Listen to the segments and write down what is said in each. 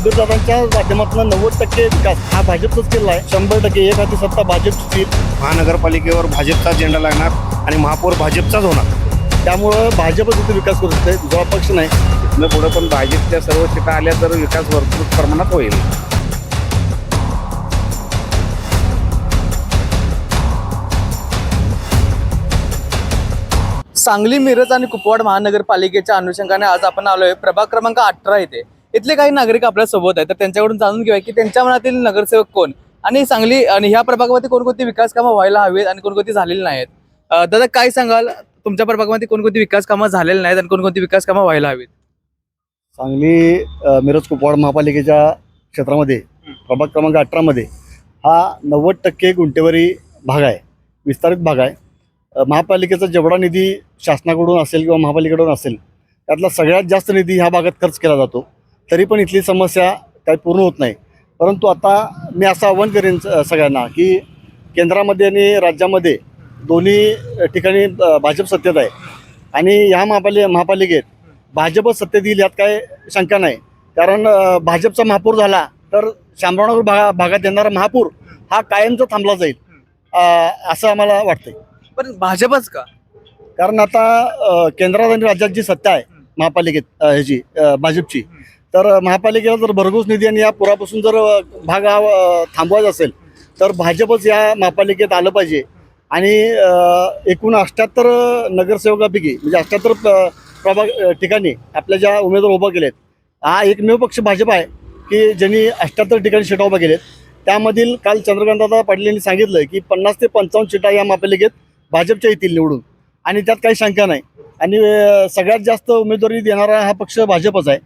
सुधीरदादांच्या माध्यमातून 90% विकास हा भाजपचाच केला आहे. 100% एक हाती सत्ता भाजपची. महानगरपालिकेवर भाजपचा झेंडा लागणार आणि महापौर भाजपचाच होणार. त्यामुळं भाजपच इथे विकास करू शकते, दुसरा पक्ष नाही. इथनं पुढे पण भाजपच्या सर्व सीटा आल्या तर विकास भरपूर प्रमाणात होईल. सांगली, मिरज आणि कुपवाड महानगरपालिकेच्या अनुषंगाने आज आपण आलोय प्रभाग क्रमांक 18 इथे. इथले काही नागरिक आपल्या सोबत आहेत, तर त्यांच्याकडून जाणून घेऊया की त्यांच्या मनातील नगरसेवक कोण आणि सांगली आणि ह्या प्रभागामध्ये कोणकोणती विकास कामं व्हायला हवीत आणि कोणकोणती झालेली नाहीत. दादा काय सांगाल, तुमच्या प्रभागामध्ये कोणकोणती विकास कामं झालेली नाहीत आणि कोणकोणती विकास कामं व्हायला हवीत? सांगली मिरज कुपवाड महापालिकेच्या क्षेत्रामध्ये प्रभाग क्रमांक 18 मध्ये हा 90% गुंठेवारी भाग आहे, विस्तारित भाग आहे. महापालिकेचा जेवढा निधी शासनाकडून असेल किंवा महापालिकेकडून असेल त्यातला सगळ्यात जास्त निधी ह्या भागात खर्च केला जातो. तरी पण इथली समस्या काही पूर्ण होत नाही. परंतु आता मी असं आव्हान करेन सगळ्यांना की केंद्रामध्ये आणि राज्यामध्ये दोन्ही ठिकाणी भाजप सत्तेत आहे आणि ह्या महापालिकेत भाजपच सत्तेत येईल यात काय शंका नाही. कारण भाजपचा महापौर झाला तर शामरावनगर भागात येणारा महापौर हा कायमचा थांबला जाईल असं आम्हाला वाटतंय. पण भाजपच का? कारण आता केंद्रात आणि राज्यात जी सत्ता आहे महापालिकेत ह्याची भाजपची, तर महापालिकेला जर भरघोस निधी आणि या पुरापासून जर भाग हा थांबवायचा असेल तर भाजपच या महापालिकेत आलं पाहिजे. आणि एकूण 78 नगरसेवकापैकी म्हणजे 78 प्रभाग ठिकाणी आपल्या ज्या उमेदवार उभा केलेत, हा एकमेव पक्ष भाजप आहे की ज्यांनी 78 ठिकाणी सीटा उभा केलेत. त्यामधील काल चंद्रकांतदादा पाटील यांनी सांगितलं की 50 ते 55 सीटा या महापालिकेत भाजपच्या येतील निवडून आणि त्यात काही शंका नाही. आणि सगळ्यात जास्त उमेदवारी देणारा हा पक्ष भाजपच आहे.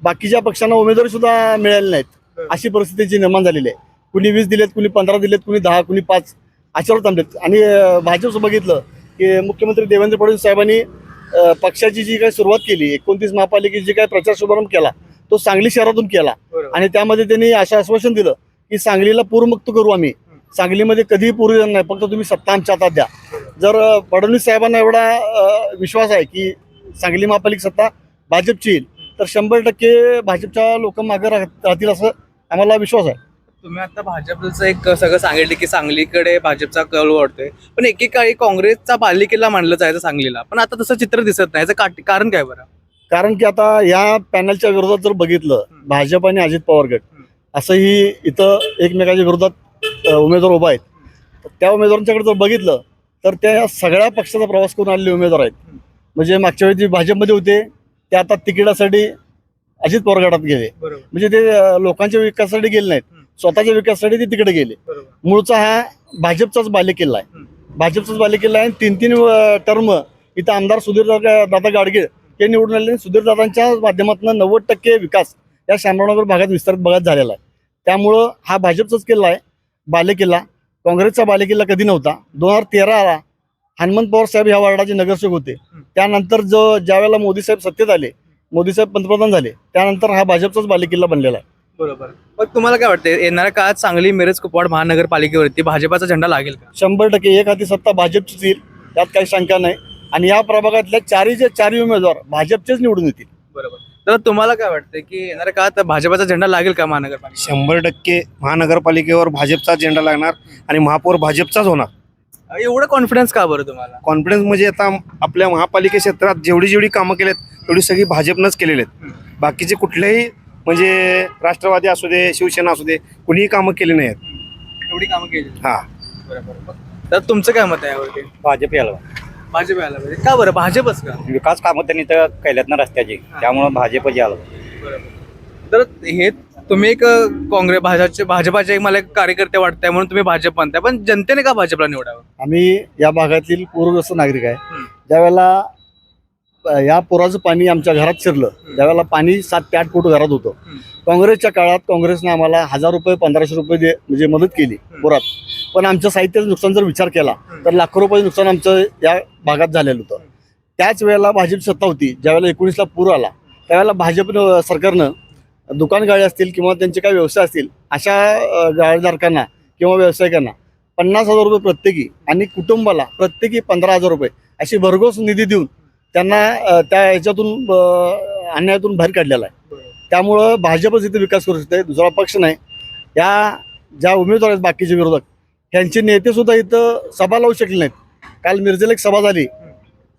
बाकीच्या पक्षांना उमेदवारी सुद्धा मिळाली नाहीत, अशी परिस्थितीची निर्माण झालेली आहे. कुणी 20 दिलेत, कुणी 15 दिलेत, कुणी 10, कुणी 5 अशावर थांबलेत. आणि भाजपचं बघितलं की मुख्यमंत्री देवेंद्र फडणवीस साहेबांनी पक्षाची जी काही सुरुवात केली, 29 महापालिकेची जी काही प्रचार शुभारंभ केला तो सांगली शहरातून केला. आणि त्यामध्ये त्यांनी असं आश्वासन दिलं की सांगलीला पूरमुक्त करू आम्ही, सांगलीमध्ये कधीही पूर येणार नाही, फक्त तुम्ही सत्ता आमच्या हातात द्या. जर फडणवीस साहेबांना एवढा विश्वास आहे की सांगली महापालिका सत्ता भाजपची येईल तर 100% भाजपच्या लोक मागे राहतील असं आम्हाला विश्वास आहे. तुम्ही आता भाजपचं एक सगळं सांगितलं की सांगलीकडे भाजपचा कल वाढतोय, पण एकेकाळी काँग्रेसचा बालेकिल्ला मानलं जायचं सांगलीला, पण आता तसं चित्र दिसत नाही. याचं कारण काय बरं? कारण की आता या पॅनलच्या विरोधात जर बघितलं भाजप आणि अजित पवार गट असंही इथं एकमेकाच्या विरोधात उमेदवार उभा आहेत. त्या उमेदवारांच्याकडे जर बघितलं तर त्या सगळ्या पक्षाचा प्रवास करून आलेले उमेदवार आहेत. म्हणजे मागच्या वेळी जे भाजपमध्ये होते ते आता तिकिटासाठी अजित पवार गटात गेले. म्हणजे ते लोकांच्या विकासासाठी गेले नाहीत, स्वतःच्या विकासासाठी ते तिकडे गेले. मूळचा हा भाजपचाच बालेकिल्ला आहे, भाजपचाच बालेकिल्ला आहे. 3 टर्म इथं आमदार सुधीरदादा गाडगे हे निवडून आले. सुधीरदादांच्या माध्यमातून 90% विकास या शामरावनगर भागात विस्तारित भागात झालेला आहे. त्यामुळं हा भाजपचाच किल्ला आहे बालेकिल्ला. काँग्रेसचा बालेकिल्ला कधी नव्हता. 2013ला हनुमंत पवार साहेब ह्या वार्डाचे नगरसेवक होते. त्यानंतर ज्या वेळेला मोदी साहेब सत्तेत आले, मोदी साहेब पंतप्रधान झाले, त्यानंतर हा भाजपचाच बालेकिल्ला बनलेला आहे. बरोबर. मग तुम्हाला काय वाटतं, येणाऱ्या काळात सांगली, मिरज, कुपवाड महानगरपालिकेवरती भाजपाचा झेंडा लागेल का? 100% एक हाती सत्ता भाजपचीच येईल, यात काही शंका नाही. आणि या प्रभागातल्या चारही उमेदवार भाजपचेच निवडून येतील. बरोबर. तर तुम्हाला काय वाटतं की येणाऱ्या काळात भाजपाचा झेंडा लागेल का महानगरपालिका? 100% महानगरपालिकेवर भाजपचा झेंडा लागणार आणि महापौर भाजपचाच होणार. एवढं कॉन्फिडन्स का बरं तुम्हाला? कॉन्फिडन्स म्हणजे आता आपल्या महापालिका क्षेत्रात जेवढी कामं केलेत तेवढी सगळी भाजपनंच केलेली आहेत. बाकीचे कुठलेही म्हणजे राष्ट्रवादी असू दे, शिवसेना असू दे, कुणीही कामं केली नाही आहेत. एवढी कामं केली. हा, बरोबर. तर तुमचं काय मत आहे यावरती? भाजप यायला भाजप यायला पाहिजे का बरं? भाजपच का? विकास कामं त्यांनी तर केल्यात ना रस्त्याची, त्यामुळे भाजपच यायला. बरोबर. तर हे तुम्ही एक भाजपाचे एक मला एक कार्यकर्ते वाटताय म्हणून तुम्ही भाजप म्हणताय, पण जनतेने का भाजपला निवडावं? आम्ही या भागातील पूरग्रस्त नागरिक आहे. ज्यावेळेला या पुराचं पाणी आमच्या घरात शिरलं, त्यावेळेला पाणी 7 ते 8 फूट घरात होतं. काँग्रेसच्या काळात काँग्रेसने आम्हाला 1000 रुपये 1500 रुपये म्हणजे मदत केली पुरात. पण आमच्या साहित्याचं नुकसान जर विचार केला तर लाखो रुपये नुकसान आमचं या भागात झालेलं होतं. त्याच वेळेला भाजप सत्ता होती. ज्यावेळेला 19ला पूर आला त्यावेळेला भाजप सरकारनं दुकान गाळे असतील किंवा त्यांचे काही व्यवसाय असतील अशा गाळेधारकांना किंवा व्यावसायिकांना 50,000 रुपये प्रत्येकी आणि कुटुंबाला प्रत्येकी 15,000 रुपये अशी भरघोस निधी देऊन त्यांना त्या ह्याच्यातून अन्यायातून बाहेर काढलेला आहे. त्यामुळं भाजपच इथे विकास करू शकते, दुसरा पक्ष नाही. या ज्या उमेदवार आहेत बाकीचे विरोधक, त्यांचे नेते सुद्धा इथं सभा लावू शकले नाहीत. काल मिरजेला एक सभा झाली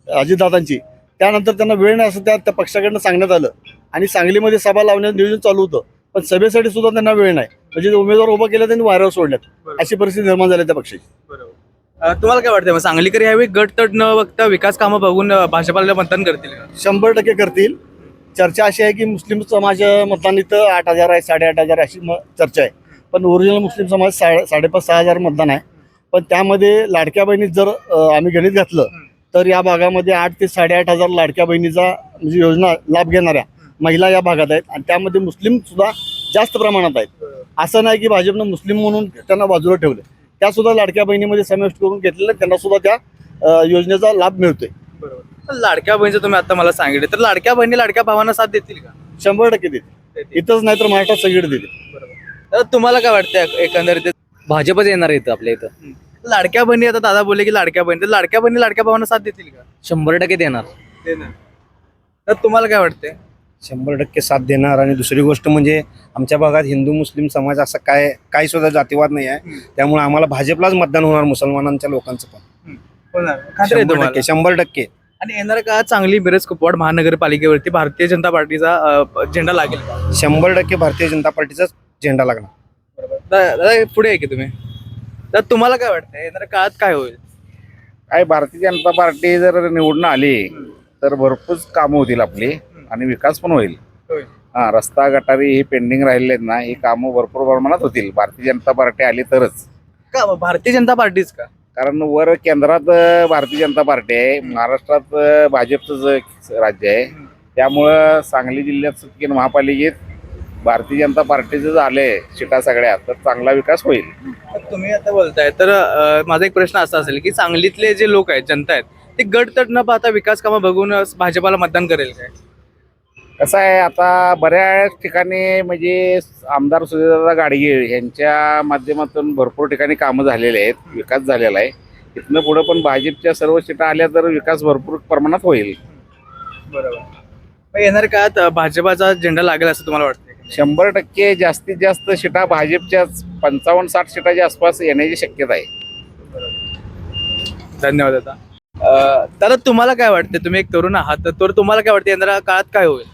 अजितदादांची, त्यानंतर त्यांना वेळ नाही असं त्या पक्षाकडनं सांगण्यात आलं आणि सांगलीमध्ये सभा लावण्याचं नियोजन चालू होतं, पण सभेसाठी सुद्धा त्यांना वेळ नाही. म्हणजे उमेदवार उभा केला त्यांनी वाऱ्यावर सोडल्यात, अशी परिस्थिती निर्माण झाली त्या पक्षाची. तुम्हाला काय वाटतं मग सांगलीकर यावेळी गट तट न बघता विकास कामं बघून भाजपाला मतदान करतील का? 100% करतील. चर्चा अशी आहे की मुस्लिम समाज मतदान इथं 8,000 आहे, 8,500 अशी चर्चा आहे, पण ओरिजिनल मुस्लिम समाज 5,500-6,000 मतदान आहे. पण त्यामध्ये लाडक्या बहिणीत जर आम्ही गणित घातलं तर या भागामध्ये 8,000 ते 8,500 लाडक्या बहिणीचा म्हणजे योजना लाभ घेणाऱ्या महिला या भागात आहेत आणि त्यामध्ये मुस्लिम सुद्धा जास्त प्रमाणात आहेत. असं नाही की भाजपनं मुस्लिम म्हणून त्यांना बाजूला ठेवलं, त्या सुद्धा लाडक्या बहिणीमध्ये समाविष्ट करून घेतलेल्या त्यांना सुद्धा त्या योजनेचा लाभ मिळतोय. लाडक्या बहिणीचं तुम्ही आता मला सांगितलं, तर लाडक्या बहिणी लाडक्या भावांना साथ देतील का? 100% देतील. इथंच नाही तर महाराष्ट्रात सगळीकडे देतील. तर तुम्हाला काय वाटतं एकंदरीत भाजपच येणार इथं आपल्या इथं. लाडक्या बहिणी, आता दादा बोलले की लाडक्या बहिणी, तर लाडक्या बहिणी लाडक्या भावांना साथ देतील का? 100% देणार. तर तुम्हाला काय वाटतंय? 100% साथ देणार. आणि दुसरी गोष्ट म्हणजे आमच्या भागात हिंदू मुस्लिम समाज असं काही सुद्धा जातीवाद नाही आहे, त्यामुळे आम्हाला भाजपलाच मतदान होणार, मुसलमानांच्या लोकांचं पण. खात्री आहे तुम्हाला? 100%. आणि येणाऱ्या काळात सांगली मिरज कुपवाड महानगरपालिकेवरती भारतीय जनता पार्टीचा झेंडा लागेल का? 100% भारतीय जनता पार्टीचाच झेंडा लागणार. दादा पुढे आहे की तुम्ही, तर तुम्हाला काय वाटतं येणाऱ्या काळात काय होईल? काय भारतीय जनता पार्टी जर निवडून आली तर भरपूर कामं होतील आपली आणि विकास पण होईल. हा, रस्ता गटारी ही पेंडिंग राहिलेले आहेत ना, ही कामं भरपूर प्रमाणात होतील भारतीय जनता पार्टी आली तरच. का भारतीय जनता पार्टीच का? कारण वर केंद्रात भारतीय जनता पार्टी आहे, महाराष्ट्रात भाजपचंच राज्य आहे, त्यामुळं सांगली जिल्ह्यात सुटकी महापालिकेत भारतीय जनता पार्टीचं झालंय सीटा सगळ्या, तर चांगला विकास होईल. तुम्ही आता बोलताय तर माझा एक प्रश्न असा असेल की सांगलीतले जे लोक आहेत, जनता आहेत, ते गट तट न पाहता विकास कामं बघून भाजपाला मतदान करेल काय? कसं आहे, आता बऱ्याच ठिकाणी म्हणजे आमदार सुधीरदादा गाडगीळ यांच्या माध्यमातून भरपूर ठिकाणी कामं झालेले आहेत, विकास झालेला आहे. इथनं पुढं पण भाजपच्या सर्व सीटा आल्या तर विकास भरपूर प्रमाणात होईल. बरोबर. येणाऱ्या काळात भाजपाचा झेंडा लागेल असं तुम्हाला वाटतं? 100% जास्तीत जास्त सीटा भाजपच्याच 55-60 सीटाच्या आसपास येण्याची शक्यता आहे. धन्यवाद दादा. दादा तुम्हाला काय वाटतं, तुम्ही एक तरुण आहात, तर तुम्हाला काय वाटतं येणाऱ्या काळात काय होईल?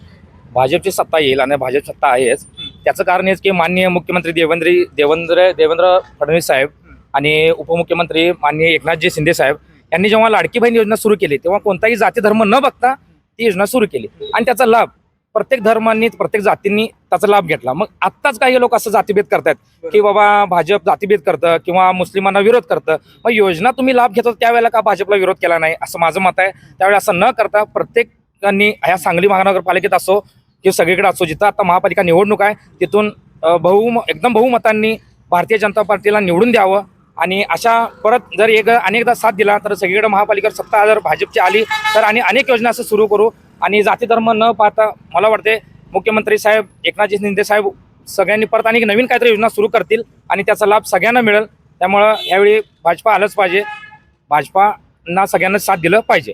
भाजपची सत्ता येईल आणि भाजप सत्ता आहेच. त्याचं कारण हेच की माननीय मुख्यमंत्री देवेंद्र फडणवीस साहेब आणि उपमुख्यमंत्री माननीय एकनाथजी शिंदे साहेब यांनी जेव्हा लाडकी बहीण योजना सुरू केली तेव्हा कोणताही जाती धर्म न बघता ती योजना सुरू केली आणि त्याचा लाभ प्रत्येक धर्मांनी प्रत्येक जातींनी त्याचा लाभ घेतला. मग आत्ताच काही लोक असं जातीभेद करतात की बाबा भाजप जातीभेद करतं किंवा मुस्लिमांना विरोध करतं. मग योजना तुम्ही लाभ घेतो त्यावेळेला का भाजपला विरोध केला नाही असं माझं मत आहे. त्यावेळी असं न करता प्रत्येकांनी ह्या सांगली महानगरपालिकेत असो किंवा सगळीकडे असो, जिथं आता महापालिका निवडणूक आहे तिथून एकदम बहुमतांनी भारतीय जनता पार्टीला निवडून द्यावं आणि अशा परत जर अनेकदा साथ दिला तर सगळीकडे महापालिकेवर सत्ता जर भाजपची आली तर आणि अनेक योजना असं सुरू करू आणि जाती धर्म न पाहता मला वाटते मुख्यमंत्री साहेब एकनाथजी शिंदे साहेब सगळ्यांनी परत आणि नवीन काहीतरी योजना सुरू करतील आणि त्याचा लाभ सगळ्यांना मिळेल. त्यामुळं यावेळी भाजपा आलंच पाहिजे, भाजपाना सगळ्यांना साथ दिलं पाहिजे.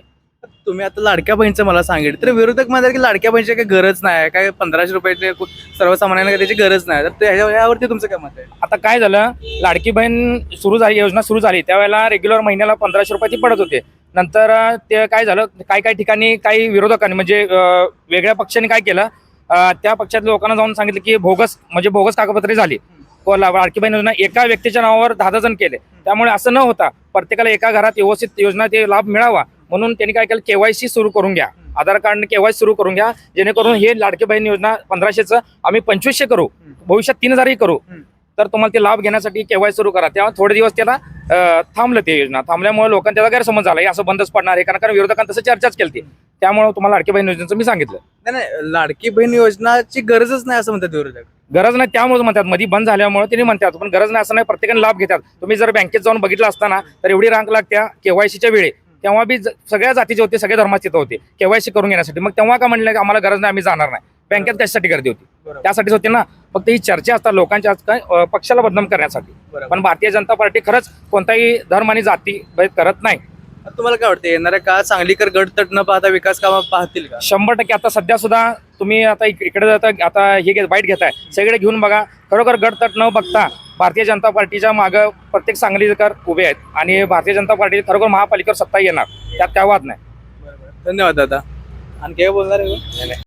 तुम्ही आता लाडक्या बहिणीचं मला सांगितलं, तर विरोधक म्हणतात की लाडक्या बहिणीची काही गरज नाही, काय 1500 रुपयाचे सर्वसामान्यांना त्याची गरज नाही, तर यावरती तुमचं काय मत आहे? आता काय झालं, लाडकी बहीण सुरू झाली, योजना सुरू झाली त्यावेळेला रेग्युलर महिन्याला 1500 रुपये ती पडत होते. नंतर ते काय झालं, काही ठिकाणी काही विरोधकांनी म्हणजे वेगळ्या पक्षाने काय केलं, त्या पक्षातल्या लोकांना जाऊन सांगितलं की बोगस कागदपत्रे झाली. लाडकी बहीण योजना एका व्यक्तीच्या नावावर 10 जण केले. त्यामुळे असं न होता प्रत्येकाला एका घरात व्यवस्थित योजना ते लाभ मिळावा म्हणून त्यांनी काय केलं, KYC सुरू करून घ्या, आधार कार्डने KYC सुरू करून घ्या, जेणेकरून हे लाडकी बहीण योजना 1500चं आम्ही 2500 करू, भविष्यात 3000ही करू, तर तुम्हाला ते लाभ घेण्यासाठी KYC सुरू करा. तेव्हा थोडे दिवस त्याला थांबलं, ते योजना थांबल्यामुळे लोकांना त्याचा गैरसमज झाला, हे असं बंदच पडणार आहे, कारण विरोधकांनी तसं चर्चाच केली. त्यामुळे तुम्हाला लाडकी बहीण योजनेचं मी सांगितलं. नाही, लाडकी बहीण योजनाची गरजच नाही असं म्हणतात विरोधक. गरज नाही त्यामुळे म्हणतात, मध्ये बंद झाल्यामुळे त्यांनी म्हणतात, पण गरज नाही असं नाही, प्रत्येकाने लाभ घेतात. तुम्ही जर बँकेत जाऊन बघितलं असताना तर एवढी रांग लागत्या KYCच्या वेळी, तेव्हा बी सगळ्या जातीचे होते, सगळ्या धर्माचे तिथं होते KYC करून घेण्यासाठी. मग तेव्हा का म्हणलं की आम्हाला गरज नाही, आम्ही जाणार नाही, बँकेत कशासाठी गर्दी होती, त्यासाठीच होती ना. फक्त ही चर्चा असतात लोकांच्या आज काय पक्षाला बदनाम करण्यासाठी. पण भारतीय जनता पार्टी खरंच कोणताही धर्म आणि जाती भेद करत नाही. तुम्हाला काय वाटतं येणाऱ्या काळात सांगलीकर गट तट न पाहता विकास कामं पाहतील का? 100%. आता सध्या सुद्धा तुम्ही आता इकडे आता हे बाईट घेताय सगळे घेऊन बघा, खरोखर गटतट न बघता भारतीय जनता पार्टीच्या मागं प्रत्येक सांगलीकर उभे आहेत आणि भारतीय जनता पार्टी खरोखर महापालिकेवर सत्ता येणार, त्यात काय वाद नाही. धन्यवाद दादा. आणखी काय बोलणार आहे?